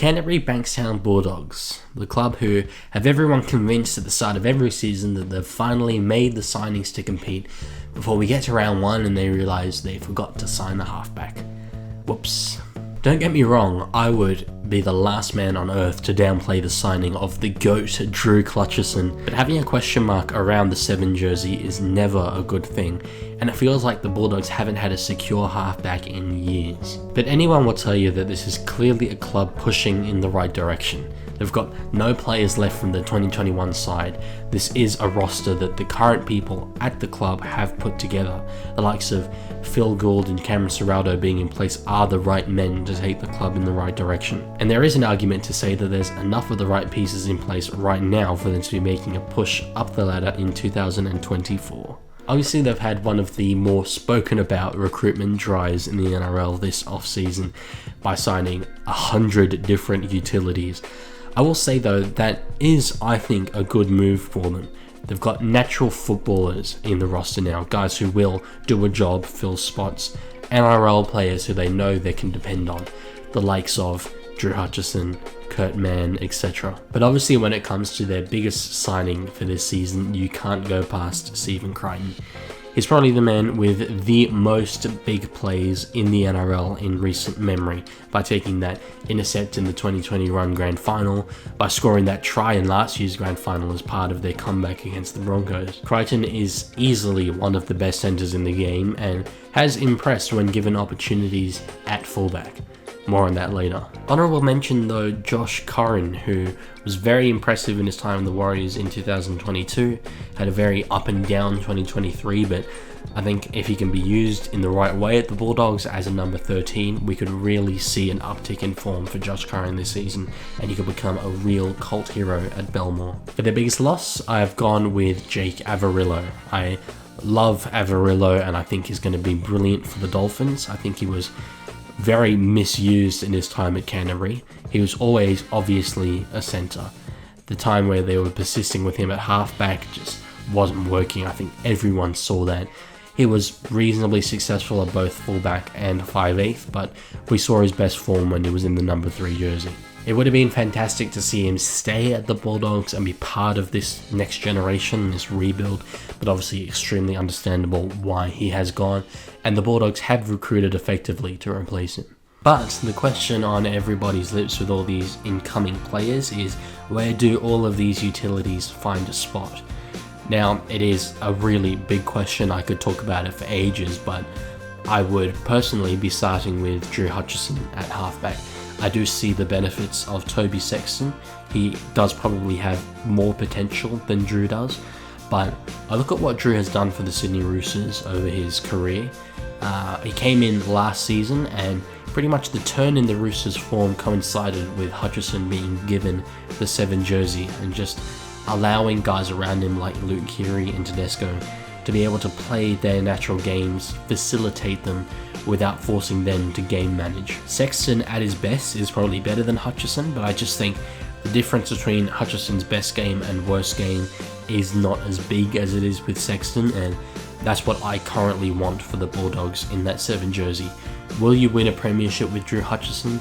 Canterbury Bankstown Bulldogs, the club who have everyone convinced at the start of every season that they've finally made the signings to compete before we get to round one and they realise they forgot to sign the halfback. Whoops. Don't get me wrong, I would be the last man on earth to downplay the signing of the GOAT Drew Clutchison, but having a question mark around the 7 jersey is never a good thing, and it feels like the Bulldogs haven't had a secure halfback in years. But anyone will tell you that this is clearly a club pushing in the right direction. They've got no players left from the 2021 side. This is a roster that the current people at the club have put together. The likes of Phil Gould and Cameron Ciraldo being in place are the right men to take the club in the right direction. And there is an argument to say that there's enough of the right pieces in place right now for them to be making a push up the ladder in 2024. Obviously, they've had one of the more spoken about recruitment drives in the NRL this off-season by signing 100 different utilities. I will say though, that is, I think, a good move for them. They've got natural footballers in the roster now, guys who will do a job, fill spots, NRL players who they know they can depend on, the likes of Drew Hutchison, Kurt Mann, etc. But obviously when it comes to their biggest signing for this season, you can't go past Stephen Crichton. He's probably the man with the most big plays in the NRL in recent memory, by taking that intercept in the 2020 run grand final, by scoring that try in last year's grand final as part of their comeback against the Broncos. Crichton is easily one of the best centres in the game and has impressed when given opportunities at fullback. More on that later. Honourable mention though, Josh Curran, who was very impressive in his time in the Warriors in 2022, had a very up and down 2023, but I think if he can be used in the right way at the Bulldogs as a number 13, we could really see an uptick in form for Josh Curran this season, and he could become a real cult hero at Belmore. For their biggest loss, I have gone with Jake Averillo. I love Averillo and I think he's going to be brilliant for the Dolphins. I think he was very misused in his time at Canterbury. He was always obviously a centre. The time where they were persisting with him at halfback just wasn't working. I think everyone saw that. He was reasonably successful at both fullback and 5'8", but we saw his best form when he was in the number 3 jersey. It would have been fantastic to see him stay at the Bulldogs and be part of this next generation, this rebuild, but obviously extremely understandable why he has gone, and the Bulldogs have recruited effectively to replace him. But the question on everybody's lips with all these incoming players is, where do all of these utilities find a spot? Now, it is a really big question. I could talk about it for ages, but I would personally be starting with Drew Hutchison at halfback. I do see the benefits of Toby Sexton. He does probably have more potential than Drew does, but I look at what Drew has done for the Sydney Roosters over his career. He came in last season and pretty much the turn in the Roosters' form coincided with Hutchison being given the 7 jersey and just allowing guys around him like Luke Keary and Tedesco to be able to play their natural games, facilitate them without forcing them to game manage. Sexton at his best is probably better than Hutchison, but I just think the difference between Hutchison's best game and worst game is not as big as it is with Sexton, and that's what I currently want for the Bulldogs in that 7 jersey. Will you win a premiership with Drew Hutchison?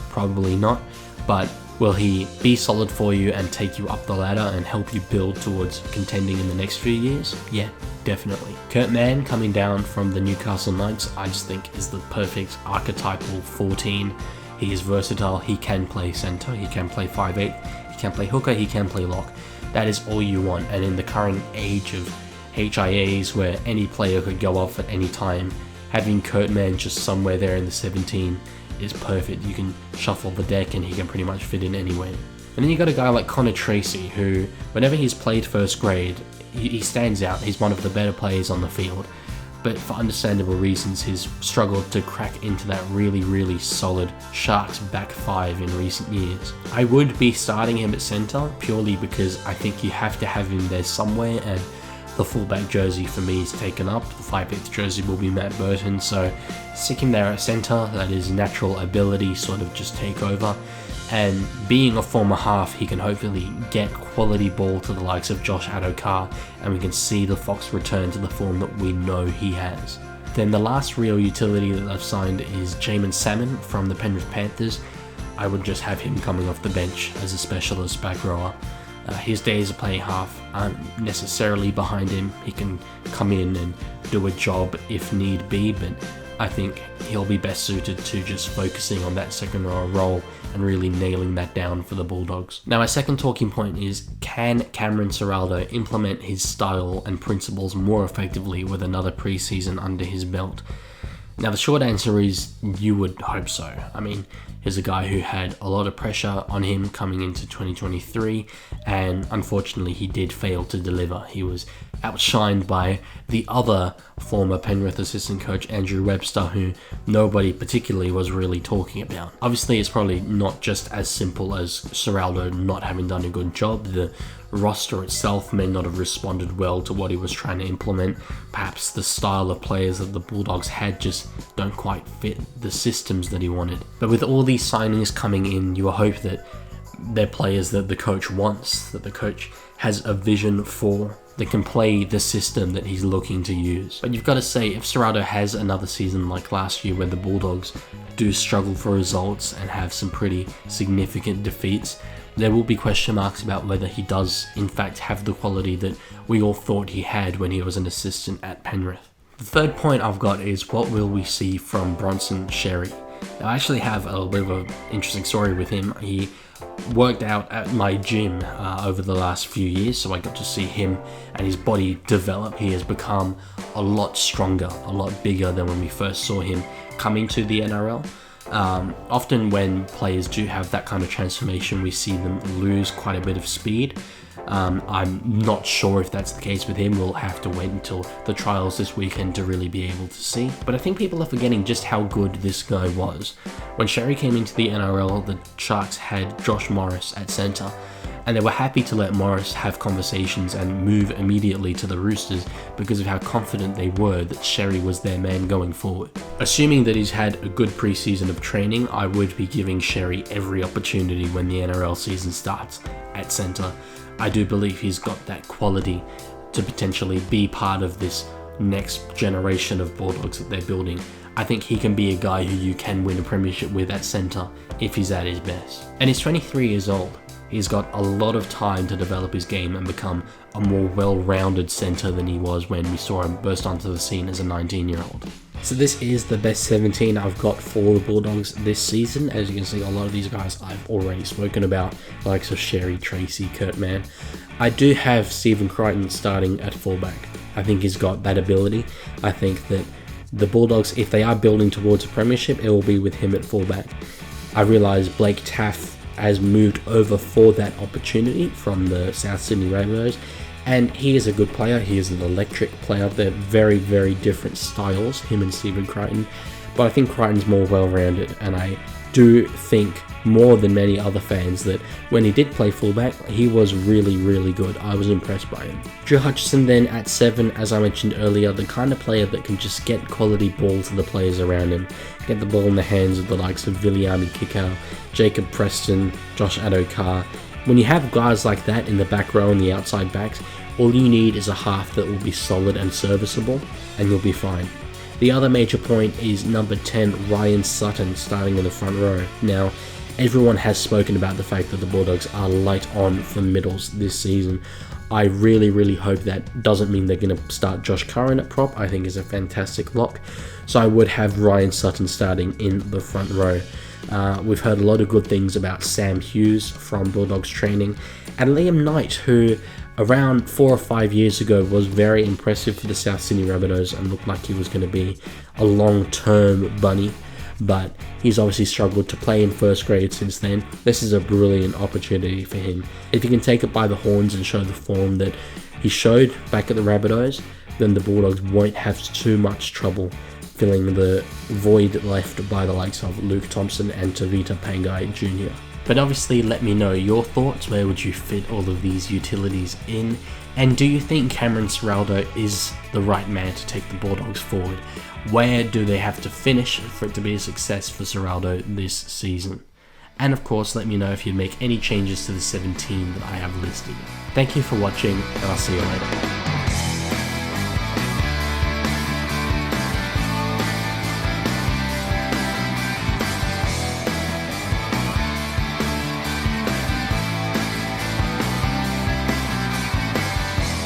Probably not, but will he be solid for you and take you up the ladder and help you build towards contending in the next few years? Yeah, definitely. Kurt Mann coming down from the Newcastle Knights, I just think is the perfect archetypal 14. He is versatile, he can play centre, he can play 5'8", he can play hooker, he can play lock. That is all you want, and in the current age of HIAs where any player could go off at any time, having Kurt Mann just somewhere there in the 17 is perfect. You can shuffle the deck and he can pretty much fit in anywhere. And then you got a guy like Connor Tracy, who whenever he's played first grade, he stands out. He's one of the better players on the field, but for understandable reasons he's struggled to crack into that really solid Sharks back 5 in recent years. I would be starting him at centre purely because I think you have to have him there somewhere, and the fullback jersey for me is taken up. The 5'8" jersey will be Matt Burton, so stick him there at centre. Let his natural ability sort of just take over, and being a former half, he can hopefully get quality ball to the likes of Josh Adokar, and we can see the Fox return to the form that we know he has. Then the last real utility that I've signed is Jaeman Salmon from the Penrith Panthers. I would just have him coming off the bench as a specialist back rower. His days of playing half aren't necessarily behind him. He can come in and do a job if need be, but I think he'll be best suited to just focusing on that second rower role and really nailing that down for the Bulldogs. Now, my second talking point is, can Cameron Ciraldo implement his style and principles more effectively with another preseason under his belt? Now, the short answer is you would hope so. I mean, he's a guy who had a lot of pressure on him coming into 2023, and unfortunately he did fail to deliver. He was outshined by the other former Penrith assistant coach, Andrew Webster, who nobody particularly was really talking about. Obviously, it's probably not just as simple as Ciraldo not having done a good job. The roster itself may not have responded well to what he was trying to implement. Perhaps the style of players that the Bulldogs had just don't quite fit the systems that he wanted. But with all these signings coming in, you hope that they're players that the coach wants, that the coach has a vision for, that can play the system that he's looking to use. But you've got to say, if Ciraldo has another season like last year where the Bulldogs do struggle for results and have some pretty significant defeats, there will be question marks about whether he does in fact have the quality that we all thought he had when he was an assistant at Penrith. The third point I've got is, what will we see from Bronson Xerri? Now, I actually have a little bit of an interesting story with him. He worked out at my gym over the last few years, so I got to see him and his body develop. He has become a lot stronger, a lot bigger than when we first saw him coming to the NRL. Often when players do have that kind of transformation, we see them lose quite a bit of speed. I'm not sure if that's the case with him. We'll have to wait until the trials this weekend to really be able to see. But I think people are forgetting just how good this guy was. When Xerri came into the NRL, the Sharks had Josh Morris at centre, and they were happy to let Morris have conversations and move immediately to the Roosters because of how confident they were that Xerri was their man going forward. Assuming that he's had a good preseason of training, I would be giving Xerri every opportunity when the NRL season starts at centre. I do believe he's got that quality to potentially be part of this next generation of Bulldogs that they're building. I think he can be a guy who you can win a premiership with at centre if he's at his best. And he's 23 years old. He's got a lot of time to develop his game and become a more well-rounded centre than he was when we saw him burst onto the scene as a 19-year-old. So this is the best 17 I've got for the Bulldogs this season. As you can see, a lot of these guys I've already spoken about, like Xerri, Tracy, Kurt Mann. I do have Stephen Crichton starting at fullback. I think he's got that ability. I think that the Bulldogs, if they are building towards a premiership, it will be with him at fullback. I realise Blake Taaffe has moved over for that opportunity from the South Sydney Rabbitohs, and he is a good player. He is an electric player. They're very, very different styles, him and Stephen Crichton, but I think Crichton's more well-rounded, and I do think more than many other fans that when he did play fullback, he was really, really good. I was impressed by him. Drew Hutchison then at 7, as I mentioned earlier, the kind of player that can just get quality ball to the players around him, get the ball in the hands of the likes of Viliami Kikau, Jacob Preston, Josh Addo-Carr. When you have guys like that in the back row and the outside backs, all you need is a half that will be solid and serviceable, and you'll be fine. The other major point is number 10, Ryan Sutton, starting in the front row. Now, everyone has spoken about the fact that the Bulldogs are light on for middles this season. I really, really hope that doesn't mean they're going to start Josh Curran at prop. I think is a fantastic lock. So I would have Ryan Sutton starting in the front row. We've heard a lot of good things about Sam Hughes from Bulldogs training, and Liam Knight, who around 4 or 5 years ago was very impressive for the South Sydney Rabbitohs and looked like he was going to be a long-term bunny, but he's obviously struggled to play in first grade since then. This is a brilliant opportunity for him. If he can take it by the horns and show the form that he showed back at the Rabbitohs, then the Bulldogs won't have too much trouble filling the void left by the likes of Luke Thompson and Tavita Pangai Jr. But obviously let me know your thoughts. Where would you fit all of these utilities in? And do you think Cameron Ciraldo is the right man to take the Bulldogs forward? Where do they have to finish for it to be a success for Ciraldo this season? And of course, let me know if you'd make any changes to the 17 that I have listed. Thank you for watching, and I'll see you later.